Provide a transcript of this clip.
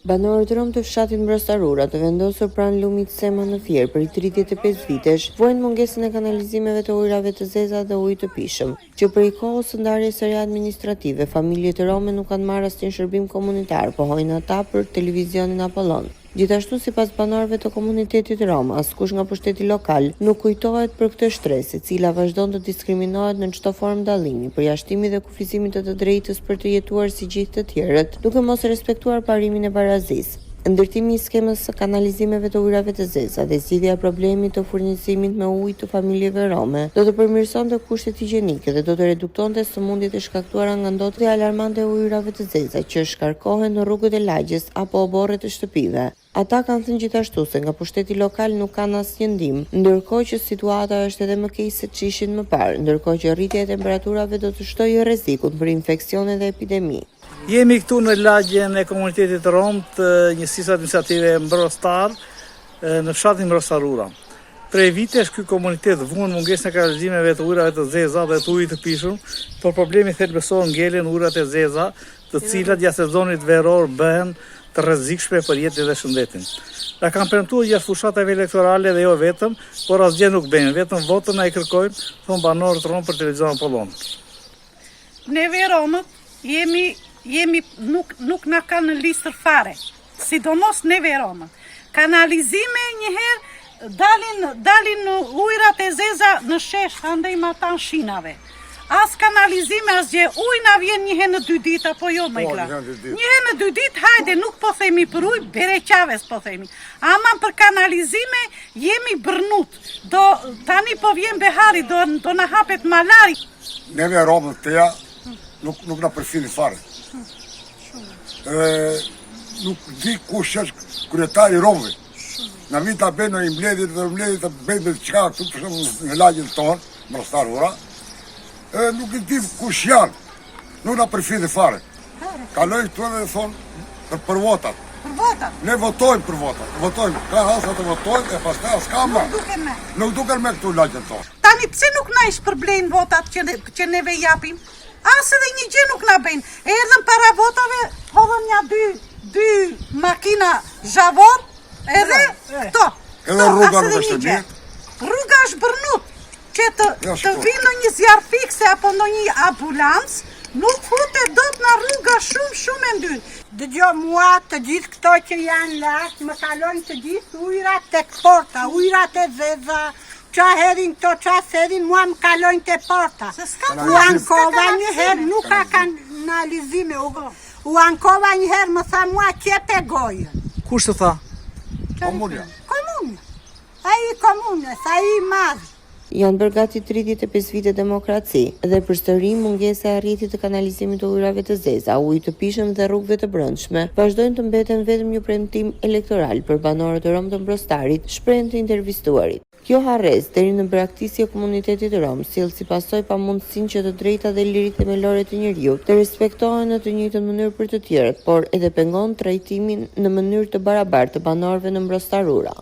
Banorët Rom të fshatit Mbrostarura të vendosur pranë lumit Sema në Fier për 35 vitesh vojnë mungesën e kanalizimeve të ujrave të zeza dhe ujit të pishëm, që për i kohës së ndarjes së re administrative, familjet rome nuk kanë marrë asnjë shërbim komunitar, pohojnë ata për televizionin Apollon. Gjithashtu, sipas banorëve të komunitetit rom, askush nga pushteti lokal nuk kujtohet për këtë shtresë, e cila vazhdon të diskriminohet në çdo formë dallimi, përjashtimi dhe kufizimi të drejtës për të jetuar si gjithë të tjerët, duke mos respektuar parimin e barazisë. Ndërtimi i skemës së kanalizimeve të ujrave të zeza dhe zgjidhja e problemit të furnizimit me ujë të familjeve rome do të përmirësonte kushtet higjienike dhe do të reduktonte sëmundjet e shkaktuara nga ndotja dhe alarmante e ujrave të zeza që shkarkohen në rrugët e lagjes apo oborret e shtëpive. Ata kanë thënë gjithashtu se nga pushteti lokal nuk kanë asnjë ndihmë, ndërkohë që situata është edhe më keq se ç'ishin më parë, ndërkohë që rritja e temperaturave do të shtojë rrezikun për infeksione dhe epidemi. Jemi këtu në lagjen e komunitetit rom të njësisë administrative Mbrostar në fshatin Mbrostarura. Prej vitesh ky komunitet vuan mungesën e kanalizimeve të ujrave të zeza dhe të ujit të pishëm, por problemi thelbësor ngelen ujrat e zeza, të cilat gjatë sezonit veror bëhen të rrezikshme për jetën dhe shëndetin. Na kanë premtuar gjatë fushatave elektorale dhe jo vetëm, por asgjë nuk bëjnë, vetëm votën ai kërkojnë, thon banorët rom për televizion Apollon. Neve romët nuk na kanë në listër fare, sidomos neve romët. Kanalizime njëherë dalin ujrat e zeza në shesh andej matan shinave. As kanalizime, as gjë, ujë na vjen një herë në 2 ditë apo jo më kla. Një herë në 2 ditë, hajde, nuk po themi për ujë, bereqaves po themi. Ama për kanalizime jemi bërnut. Tani po vjen behari, do na hapet malari. Neve romët teja nuk na përfillin fare. Nuk di kush është kryetari romëve. Na vjen ta bëjnë në mbledhjet të bëjnë çka këtu për shembull në lagjen tonë, Mbrostarura. Nuk e di kush janë, nuk na përfillin fare. Kalojnë këtu dhe thonë për votat. Për votat? Ne votojmë për votat, votojmë, ka hasa të votojnë e pastaj as kama. Nuk duken me këtu lagjen tonë. Tani pse nuk na ishpërblejnë votat që neve japim? As edhe një gjë nuk na bëjnë. Erdhën para votave, hodhën ja dy makina zhavor, edhe këto. Edhe rruga nuk është e mirë. Rruga është bërnut. Që të vinë në një zjarr fikse apo në një ambulancë, nuk futet dot në rruga shumë e ndyr. Dëgjoj mua, të gjithë këto që janë lart, më kalojnë të gjithë ujrat tek porta, ujrat e zeza, qa herin këto, qa serin, mua më kalojnë te porta. U ankova një herë, nuk ka kanalizime, u ankova një herë, më tha mua qepe gojën. Kush të tha? Komunja. Ai komunës, ai madh. Janë bërë gati 35 vite demokraci dhe përsëri mungesa e arritjes të kanalizimit të ujrave të zeza, ujit të pishëm dhe rrugëve të brendshme vazhdojnë të mbeten vetëm një premtim elektoral për banorët rom të Mbrostarit, shprehen të intervistuarit. Kjo harres deri në braktisje e komunitetit rom sjell si pasojë pamundësinë që të drejtat dhe lirit themelore të njeriut të respektohen në të njëjtën mënyrë për të tjerët, por edhe pengon trajtimin në mënyrë të barabartë të banorëve në Mbrostarura.